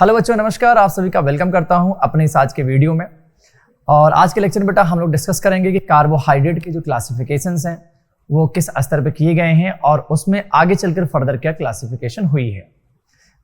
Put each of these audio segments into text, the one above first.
Hello बच्चों, नमस्कार। आप सभी का वेलकम करता हूं अपने इस आज के वीडियो में। और आज के लेक्चर में बेटा हम लोग डिस्कस करेंगे कि कार्बोहाइड्रेट के जो क्लासिफिकेशंस हैं वो किस स्तर पे किए गए हैं और उसमें आगे चलकर फर्दर क्या क्लासिफिकेशन हुई है।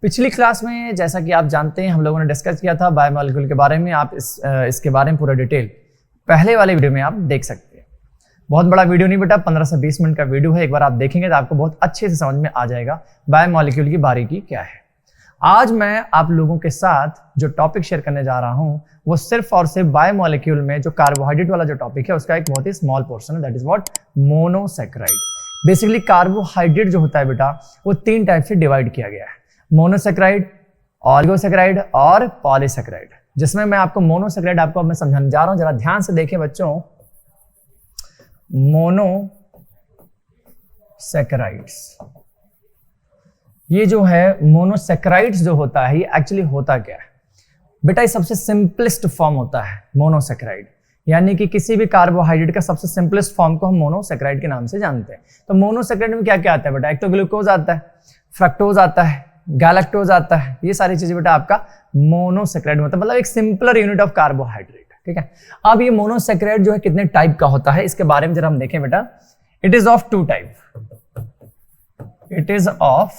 पिछली क्लास में जैसा कि आप जानते हैं हम लोगों ने डिस्कस किया था बायोमॉलिक्यूल के बारे में। आप इसके बारे में पूरा डिटेल पहले वाले वीडियो में आप देख सकते हैं। बहुत बड़ा वीडियो नहीं बेटा, 15 से 20 मिनट का वीडियो है। एक बार आप देखेंगे तो आपको बहुत अच्छे से समझ में आ जाएगा बायोमॉलिक्यूल की बारीकी क्या है। आज मैं आप लोगों के साथ जो टॉपिक शेयर करने जा रहा हूं वो सिर्फ और सिर्फ बायोमॉलिक्यूल में जो कार्बोहाइड्रेट वाला जो टॉपिक है उसका एक बहुत ही स्मॉल पोर्शन है, that is what monosaccharide. Basically carbohydrate जो होता है बेटा वो 3 टाइप से डिवाइड किया गया है, मोनोसैकेराइड, ऑलिगोसैकेराइड और पॉलीसैकेराइड। जिसमें मैं आपको मोनोसैकेराइड आपको मैं समझाने जा रहा हूं, जरा ध्यान से देखें बच्चों। मोनोसैकेराइड्स, ये जो है मोनोसैकेराइड्स जो होता है ये एक्चुअली होता क्या है बेटा? ये सबसे सिंपलेस्ट फॉर्म होता है मोनोसैकेराइड, यानी कि किसी भी कार्बोहाइड्रेट का सबसे सिंपलेस्ट फॉर्म को हम मोनोसैकेराइड के नाम से जानते हैं। तो मोनोसैकेराइड में क्या क्या आता है बेटा? एक तो ग्लूकोज आता है, फ्रक्टोज आता है, गैलेक्टोज आता है। ये सारी चीजें बेटा आपका मोनोसैकेराइड होता है, मतलब एक सिंपलर यूनिट ऑफ कार्बोहाइड्रेट। ठीक है, अब ये मोनोसैकेराइड जो है कितने टाइप का होता है इसके बारे में जरा हम देखें बेटा। It is of 2 type. It is of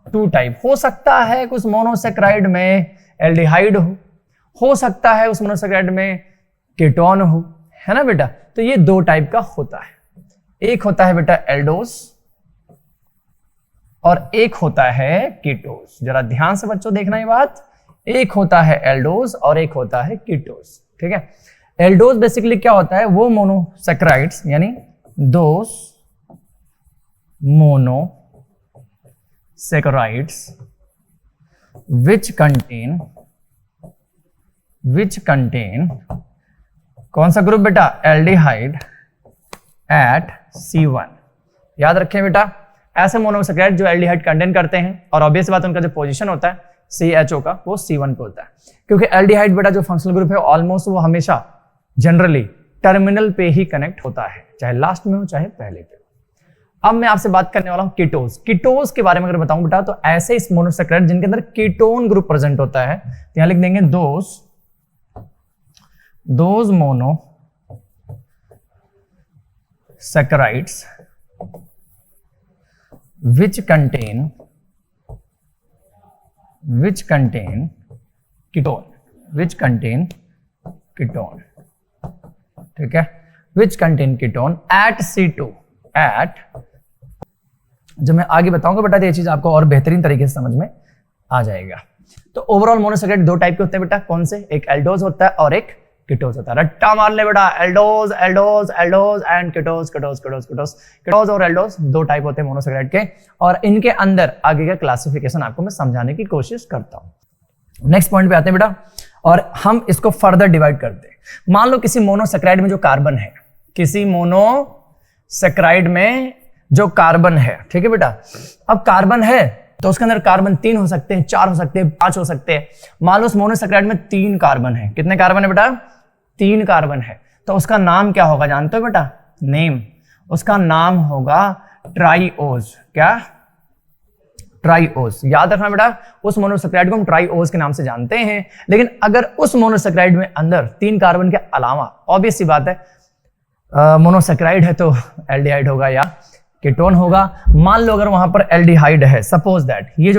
2 type. हो सकता है कुछ मोनोसैकेराइड में एल्डिहाइड हो सकता है उस मोनोसैकेराइड में कीटोन हो, है ना बेटा? तो ये 2 टाइप का होता है। एक होता है बेटा एल्डोज और एक होता है कीटोज। जरा ध्यान से बच्चों देखना ये बात। एक होता है एल्डोज और एक होता है कीटोज। ठीक है, एल्डोज बेसिकली क्या होता है? वो मोनोसैकेराइड्स यानी दोस monosaccharides which contain कौन सा ग्रुप बेटा? Aldehyde at C1। याद रखें बेटा, ऐसे मोनोसैकेराइड जो एल्डिहाइड कंटेन करते हैं और ऑब्वियस बात उनका जो पोजीशन होता है CHO का वो C1 पे होता है, क्योंकि एल्डिहाइड बेटा जो फंक्शनल ग्रुप है ऑलमोस्ट वो हमेशा जनरली टर्मिनल पे ही कनेक्ट होता है, चाहे लास्ट में हो चाहे पहले पे। अब मैं आपसे बात करने वाला हूं कीटोज। कीटोज के बारे में अगर बताऊं बेटा तो ऐसे इस मोनोसैकेराइड जिनके अंदर कीटोन ग्रुप प्रेजेंट होता है, तो यहां लिख देंगे those monosaccharides which contain ketone। ठीक है, which contain ketone at C2 at, जब मैं आगे बताऊंगा बेटा तो ये चीज आपको और बेहतरीन तरीके से समझ में आ जाएगा। तो ओवरऑल मोनोसैकेराइड 2 टाइप के होते हैं बेटा। कौन से? एक एल्डोज होता है और एक कीटोज होता है। रट्टा मार ले बेटा, aldose aldose aldose and ketose ketose ketose ketose. Ketose और एल्डोज 2 टाइप होते हैं मोनोसैकेराइड के, और इनके अंदर आगे का क्लासिफिकेशन आपको मैं समझाने की कोशिश करता हूं। नेक्स्ट पॉइंट पे आते हैं बेटा, और हम इसको फर्दर डिवाइड करते हैं। मान लो किसी मोनोसैकेराइड में जो कार्बन है, किसी मोनोसैकेराइड में जो कार्बन है, ठीक है बेटा, अब कार्बन है तो उसके अंदर कार्बन 3 हो सकते हैं, 4 हो सकते हैं, 5 हो सकते हैं। मान लो उस मोनोसैकेराइड में 3 कार्बन है। कितने कार्बन है बेटा? 3 कार्बन है। तो उसका नाम क्या होगा जानते हो बेटा? नेम। उसका नाम होगा ट्राइओज। क्या? ट्राइओज। याद रखना बेटा, उस मोनोसैकेराइड को हम ट्राइओज के नाम से जानते हैं। लेकिन अगर उस मोनोसैकेराइड में अंदर 3 कार्बन के अलावा, ऑब्वियस सी बात है मोनोसैकेराइड है तो एल्डिहाइड होगा या कीटोन होगा। मान लो अगर वहां पर एल्डिहाइड है, सपोज दैट ये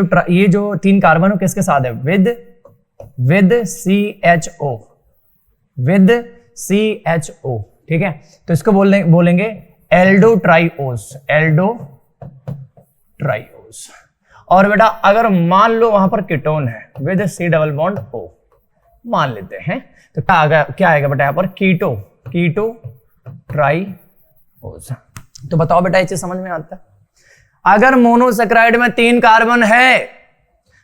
जो 3 कार्बन हो किसके साथ है? With CHO। ठीक है, तो इसको बोलेंगे एल्डो ट्राइओज। और बेटा अगर मान लो वहां पर कीटोन है विद C+O, मान लेते हैं, तो क्या आएगा बेटा? यहां पर कीटो ट्राइओज। तो बताओ बेटा ये चीज समझ में आता है? अगर मोनोसैकेराइड में 3 कार्बन है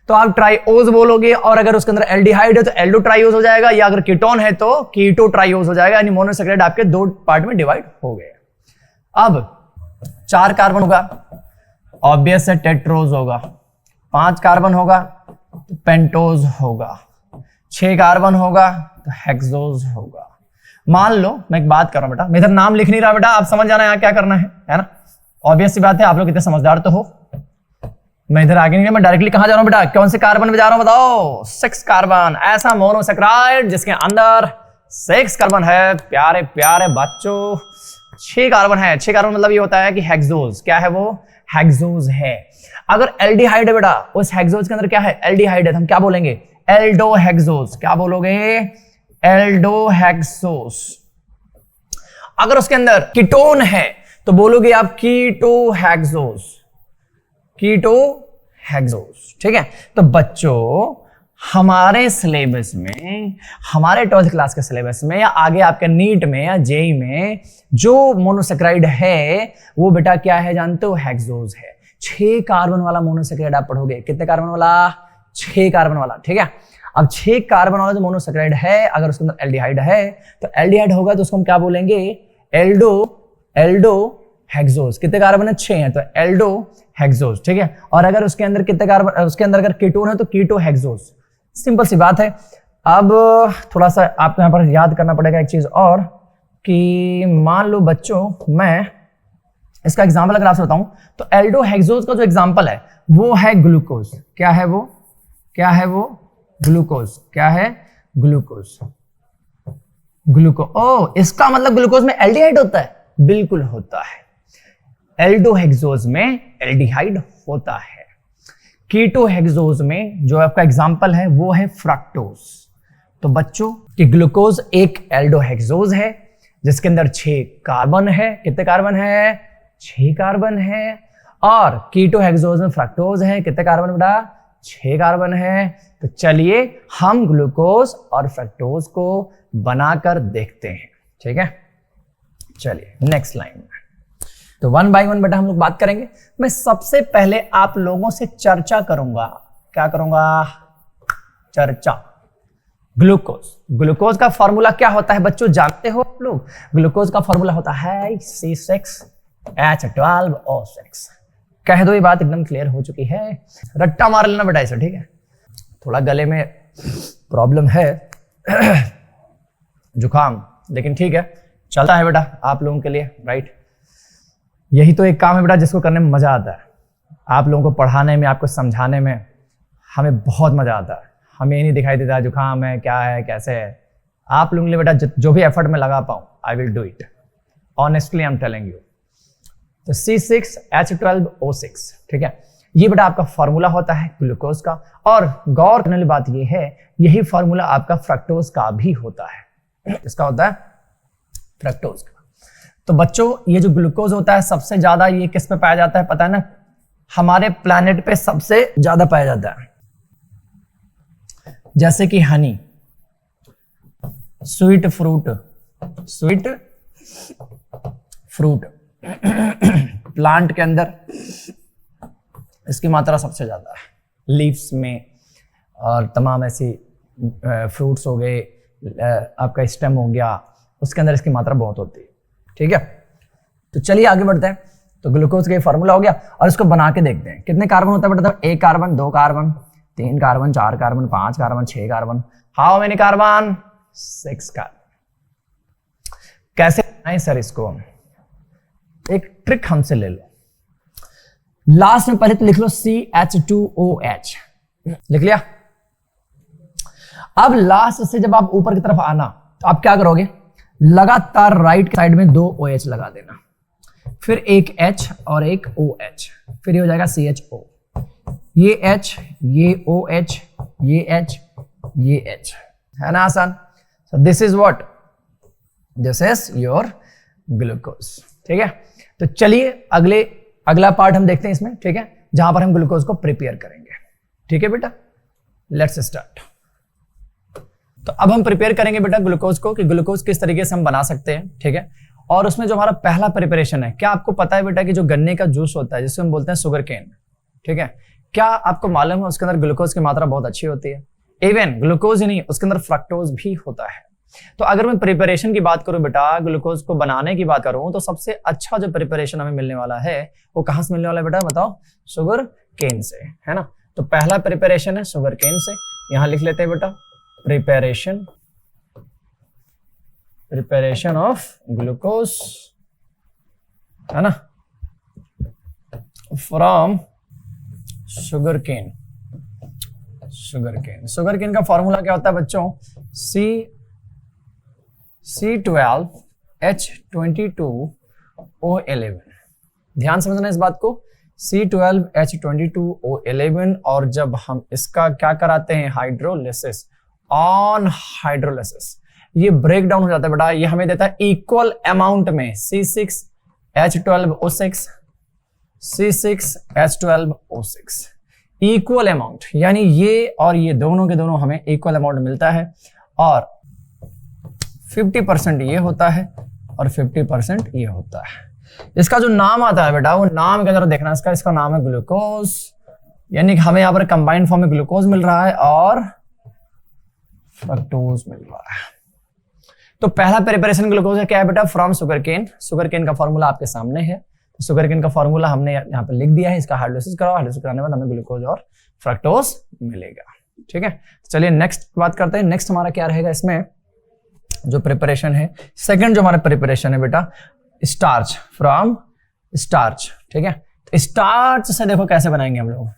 तो आप ट्राइओज बोलोगे, और अगर उसके अंदर एल्डिहाइड है तो एल्डो ट्राइओज हो जाएगा, या अगर कीटोन है तो कीटो ट्राइओज हो जाएगा। यानी मोनोसैकेराइड आपके 2 पार्ट में डिवाइड हो गए। अब 4 कार्बन होगा, ऑब्वियस है टेट्रोज होगा। 5 कार्बन होगा तो पेंटोज होगा। 6 कार्बन होगा तो हेक्सोज होगा। मान लो मैं एक बात कर रहा हूं बेटा, मैं इधर नाम लिख नहीं रहा बेटा, आप समझ जाना यहाँ क्या करना है ना? ऑब्वियस सी बात है, आप लोग इतने समझदार तो हो। मैं इधर आगे नहीं, मैं डायरेक्टली कहां जा रहा हूं बेटा, कौन से कार्बन पे जा रहा हूं बताओ, 6 कार्बन। ऐसा मोनोसेक्राइड जिसके अंदर 6 कार्बन है। प्यारे प्यारे बच्चों 6 कार्बन है। 6 कार्बन मतलब ये होता है कि हेक्सोज, क्या है वो, हेक्सोज है। अगर एल्डिहाइड है बेटा, उस हेक्सोज के अंदर क्या है, एल्डिहाइड है, तो हम क्या बोलेंगे, एल्डोहेक्सोज। क्या बोलोगे, एल्डोहेक्सोज। अगर उसके अंदर कीटोन है तो बोलोगे आप कीटोहेक्सोज, कीटोहेक्सोज। ठीक है। तो बच्चों हमारे सिलेबस में, हमारे 12th क्लास के सिलेबस में या आगे आपके नीट में या जेई में जो मोनोसेक्राइड है वो बेटा क्या है जानते हो, हेक्सोज है। 6 कार्बन वाला मोनोसेक्राइड आप पढ़ोगे। कितने कार्बन वाला, 6 कार्बन वाला। ठीक है। अब 6 कार्बन वाला जो मोनोसेक्राइड है, अगर उसके अंदर एल्डिहाइड है तो एल्डिहाइड होगा तो उसको हम क्या बोलेंगे, एल्डोहेक्सोज। कितने कार्बन है, 6 है, तो एल्डोहेक्सोज। ठीक है। और अगर उसके अंदर कितने कार्बन, उसके अंदर अगर कीटोन है तो कीटोहेक्सोज। सिंपल सी बात है। अब थोड़ा सा आपको यहां पर याद करना पड़ेगा एक चीज और, कि मान लो बच्चों मैं इसका एग्जांपल अगर आपसे बताऊं तो एल्डोहेक्सोज का जो एग्जांपल है वो है ग्लूकोज। क्या है वो, क्या है वो, ग्लूकोज। क्या है, ग्लूकोज। ओ इसका मतलब ग्लूकोज में एल्डिहाइड होता है, बिल्कुल होता है। एल्डोहेक्सोज में एल्डिहाइड होता है। कीटोहेक्सोज में जो आपका एग्जांपल है वो है फ्रक्टोज। तो बच्चों कि ग्लूकोज एक एल्डोहेक्सोज है जिसके अंदर 6 कार्बन है। कितने कार्बन है, 6 कार्बन है। और कीटोहेक्सोज में फ्रक्टोज है। कितने कार्बन बेटा, 6 कार्बन है। तो चलिए हम ग्लूकोज और फ्रक्टोज को बनाकर देखते हैं। ठीक है, चलिए नेक्स्ट लाइन में। तो 1 बाय 1 बेटा हम लोग बात करेंगे। मैं सबसे पहले आप लोगों से चर्चा करूंगा। क्या करूंगा, चर्चा। ग्लूकोज, ग्लूकोज का फॉर्मूला क्या होता है बच्चों, जानते हो आप लोग? ग्लूकोज का फॉर्मूला होता है C6H12O6। कह दो ये बात एकदम क्लियर हो चुकी है, रट्टा मार लेना बेटा इसे। ठीक है, थोड़ा गले में प्रॉब्लम है जुकाम, लेकिन ठीक है चलता है बेटा आप लोगों के लिए, राइट। यही तो एक काम है बेटा जिसको करने में मजा आता है। आप लोगों को पढ़ाने में, आपको समझाने में हमें बहुत मजा आता है। हमें ये नहीं दिखाई देता जुकाम है, क्या है, कैसे है। आप लोगों के लिए बेटा जो भी एफर्ट में लगा पाऊं, I will do it, honestly I am telling you. तो C6H12O6, ठीक है, ये बेटा आपका फॉर्मूला होता है ग्लूकोज का। और गौर करने वाली बात ये है, यही फॉर्मूला आपका फ्रक्टोज का भी होता है। इसका होता है फ्रक्टोज का। तो बच्चों ये जो ग्लूकोज होता है सबसे ज्यादा ये किस पे पाया जाता है पता है ना, हमारे प्लैनेट पे सबसे ज्यादा पाया जाता है। जैसे कि Honey, sweet fruit, sweet fruit plant के अंदर इसकी मात्रा सबसे ज्यादा है। लीव्स में और तमाम ऐसी फ्रूट्स हो गए, आपका स्टेम हो गया, उसके अंदर इसकी मात्रा बहुत होती है। ठीक है, तो चलिए आगे बढ़ते हैं। तो ग्लूकोज का फार्मूला हो गया और इसको बना के देखते हैं। कितने कार्बन होता है बेटा, 1 carbon, 2 carbon, 3 carbon, 4 carbon, 5 carbon, 6 carbon. How many carbon, 6 carbon. कैसे बनाएं सर इसको, एक ट्रिक हमसे ले लो। लास्ट में पहले तो लिख लो CH2OH, लिख लिया। अब लास्ट से जब आप ऊपर की तरफ आना तो आप क्या करोगे, लगातार राइट साइड में 2 OH लगा देना, फिर एक H और एक OH, फिर ये हो जाएगा CHO। ये H, ये OH, ये H, ये H, है ना आसान। So this is what, this is your glucose. ठीक है, तो चलिए अगला पार्ट हम देखते हैं इसमें। ठीक है, जहां पर हम ग्लूकोज को प्रिपेयर करेंगे। ठीक है बेटा, लेट्स स्टार्ट। तो अब हम प्रिपेयर करेंगे बेटा ग्लूकोज को, कि ग्लूकोज किस तरीके से हम बना सकते हैं। ठीक है, और उसमें जो हमारा पहला प्रिपरेशन है, क्या आपको पता है बेटा कि जो गन्ने का जूस होता है जिसको हम बोलते हैं शुगर केन, ठीक है, क्या आपको मालूम है उसके अंदर ग्लूकोज की मात्रा बहुत अच्छी होती है। इवन ग्लूकोज ही नहीं, उसके अंदर फ्रक्टोज भी होता है। तो अगर मैं प्रिपरेशन की बात करूं बेटा, ग्लूकोज को बनाने की बात करूं, तो सबसे अच्छा जो प्रिपरेशन हमें मिलने वाला है वो कहां से मिलने वाला है बेटा, बताओ, शुगर केन से, है ना। तो पहला प्रिपरेशन है शुगर केन से, यहां लिख लेते हैं बेटा, प्रिपरेशन ऑफ ग्लूकोज, है ना, from sugar cane. Sugar cane का फॉर्मूला क्या होता है बच्चों? C12H22O11। ध्यान समझना इस बात को, C12H22O11। और जब हम इसका क्या कराते हैं, हाइड्रोलिसिस, ऑन हाइड्रोलिसिस ये ब्रेक डाउन हो जाता है बेटा, ये हमें देता है इक्वल अमाउंट में C6H12O6, C6H12O6 इक्वल अमाउंट, यानी ये और ये दोनों के दोनों हमें इक्वल अमाउंट मिलता है। और 50% ये होता है और 50% ये होता है। इसका जो नाम आता है बेटा, वो नाम क्या जरा देखना इसका नाम है ग्लूकोज, यानी कि हमें यहाँ पर कंबाइंड फॉर्म में ग्लूकोज मिल रहा है और फ्रक्टोज मिल रहा है। तो पहला प्रिपरेशन ग्लूकोज का क्या है बेटा? From sugar cane. Sugar cane का फॉर्मूला आपके सामने है, तो शुगर केन का फॉर्मूला हमने यहाँ पर लिख दिया है। इसका हाइड्रोलिसिस कराओ, हाइड्रोलिसिस कराने के बाद हमें ग्लूकोज और फ्रक्टोज मिलेगा। ठीक है, चलिए नेक्स्ट बात करते हैं। नेक्स्ट हमारा क्या रहेगा इसमें जो प्रिपरेशन है? सेकंड जो हमारा प्रिपरेशन है बेटा, स्टार्च, फ्रॉम स्टार्च। ठीक है, तो स्टार्च से देखो कैसे बनाएंगे हम लोग,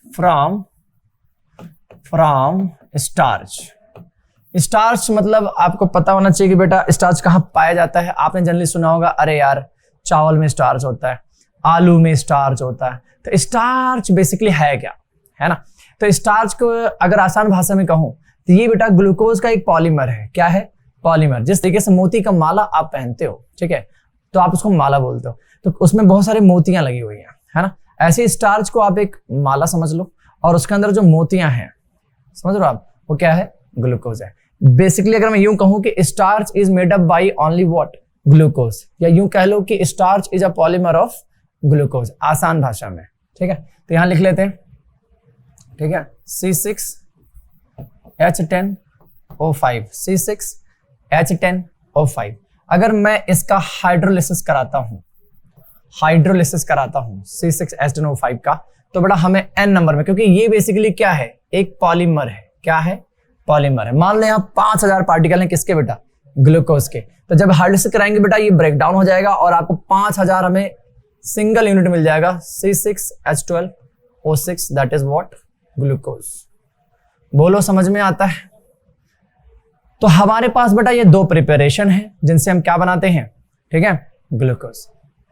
फ्रॉम स्टार्च। स्टार्च मतलब आपको पता होना चाहिए कि बेटा स्टार्च कहाँ पाया जाता है। आपने जनरली सुना होगा, अरे यार चावल में स्टार्च होता है, आलू में स्टार्च होता है। तो स्टार्च बेसिकली है क्या, है ना? तो स्टार्च को अगर आसान भाषा में कहूं तो ये बेटा ग्लूकोज का एक पॉलीमर है। क्या है? पॉलीमर। जिस तरीके से मोती का माला आप पहनते हो, ठीक है, तो आप उसको माला बोलते हो, तो उसमें बहुत सारी मोतियां लगी हुई हैं, है ना? ऐसे स्टार्च को आप एक माला समझ लो और उसके अंदर जो मोतियां हैं, समझ लो आप, वो क्या है? ग्लूकोज है। बेसिकली अगर मैं यूं कहूं कि starch is made up by only what? Glucose, या यूं कह लो कि starch is a polymer of glucose, आसान भाषा में। ठीक है, तो यहां लिख लेते हैं। ठीक है, C6H10O5, C6H10O5। अगर मैं इसका हाइड्रोलिसिस कराता हूं C6H10O5 का, तो बड़ा हमें n नंबर में, क्योंकि ये बेसिकली क्या है? एक पॉलीमर है। क्या है? पॉलीमर है। मान लें यहाँ 5000 पार्टिकल हैं, किसके बेटा? ग्लूकोज के। तो जब हाइड्रोलिसिस कराएंगे बेटा ये ब्रेक डाउन हो जाएगा और आपको 5000 हमें सिंगल यूनिट मिल जाएगा, C6H12O6, that is what? Glucose. बोलो समझ में आता है? तो हमारे पास बेटा ये दो प्रिपरेशन है जिनसे हम क्या बनाते हैं? ठीक है, ग्लूकोज।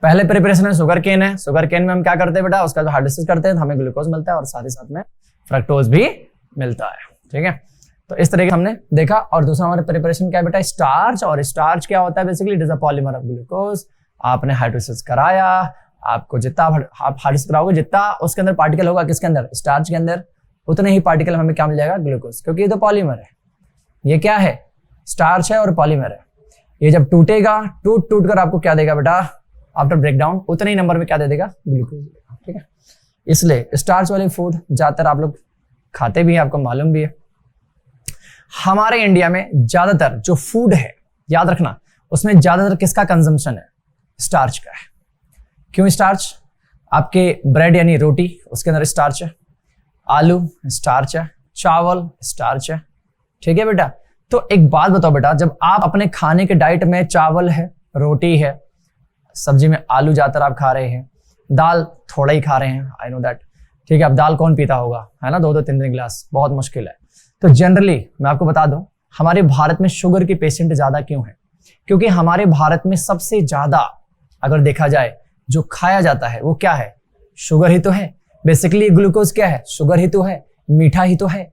पहले प्रिपरेशन है शुगर केन है। शुगर केन में हम क्या करते हैं बेटा? उसका जो हाइड्रोलिसिस करते हैं तो हमें ग्लूकोज मिलता है और साथ ही साथ में फ्रक्टोज भी मिलता है। ठीक है, तो इस तरीके से हमने देखा। और दूसरा हमारे प्रिपरेशन क्या है बेटा? स्टार्च। और स्टार्च क्या होता है? Basically it is a polymer of glucose. आपने हाइड्रोलिसिस कराया, आपको जितना आप हाइड्रोलिसिस कराओगे जितना उसके अंदर पार्टिकल होगा, किसके अंदर? स्टार्च के अंदर, उतने ही पार्टिकल हमें क्या मिल जाएगा? ग्लूकोज, क्योंकि ये तो पॉलीमर है। ये क्या है? स्टार्च है और पॉलीमर है। ये जब टूटेगा, टूट कर आपको क्या देगा बेटा? आफ्टर ब्रेकडाउन उतने ही नंबर में क्या दे देगा? ग्लूकोज। ठीक है, इसलिए स्टार्च वाले फूड ज्यादातर आप लोग खाते भी हैं, आपको मालूम भी है। हमारे इंडिया में ज्यादातर जो फूड है, याद रखना, उसमें ज्यादातर किसका कंजम्पशन है? स्टार्च का है। क्यों स्टार्च? आपके ब्रेड यानी रोटी, उसके अंदर स्टार्च है, आलू स्टार्च है, चावल स्टार्च है। ठीक है बेटा, तो एक बात बताओ बेटा, जब आप अपने खाने के डाइट में चावल है, रोटी है, सब्जी में आलू ज्यादातर आप खा रहे हैं, दाल थोड़ा ही खा रहे हैं, आई नो दैट। ठीक है, अब दाल कौन पीता होगा, है ना? 2-2, 3-3 गिलास, बहुत मुश्किल है। तो जनरली मैं आपको बता दूं, हमारे भारत में शुगर के पेशेंट ज्यादा क्यों है? क्योंकि हमारे भारत में सबसे ज्यादा अगर देखा जाए जो खाया जाता है वो क्या है? शुगर ही तो है। बेसिकली ग्लूकोज क्या है? शुगर ही तो है, मीठा ही तो है,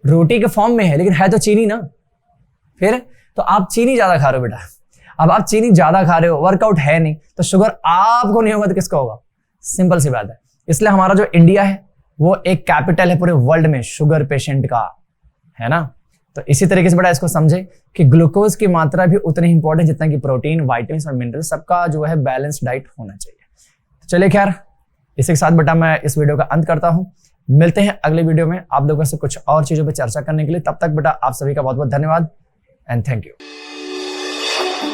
रोटी के फॉर्म में है, लेकिन है तो चीनी ना। फिर तो आप चीनी ज्यादा खा रहे हो बेटा। अब आप चीनी ज्यादा खा रहे हो, वर्कआउट है नहीं, तो शुगर आपको नहीं होगा तो किसका होगा? सिंपल सी बात है। इसलिए हमारा जो इंडिया है वो एक कैपिटल है पूरे वर्ल्ड में शुगर पेशेंट का, है ना? तो इसी तरीके से बेटा इसको समझे कि ग्लूकोज की मात्रा भी उतनी ही इंपॉर्टेंट जितना कि प्रोटीन, विटामिन और मिनरल, सबका जो है बैलेंस डाइट होना चाहिए। तो चलिए खैर, इसी के साथ बेटा मैं इस वीडियो का अंत करता हूं। मिलते हैं अगले वीडियो में आप लोगों से कुछ और चीजों पर चर्चा करने के लिए। तब तक बेटा आप सभी का बहुत बहुत धन्यवाद एंड थैंक यू।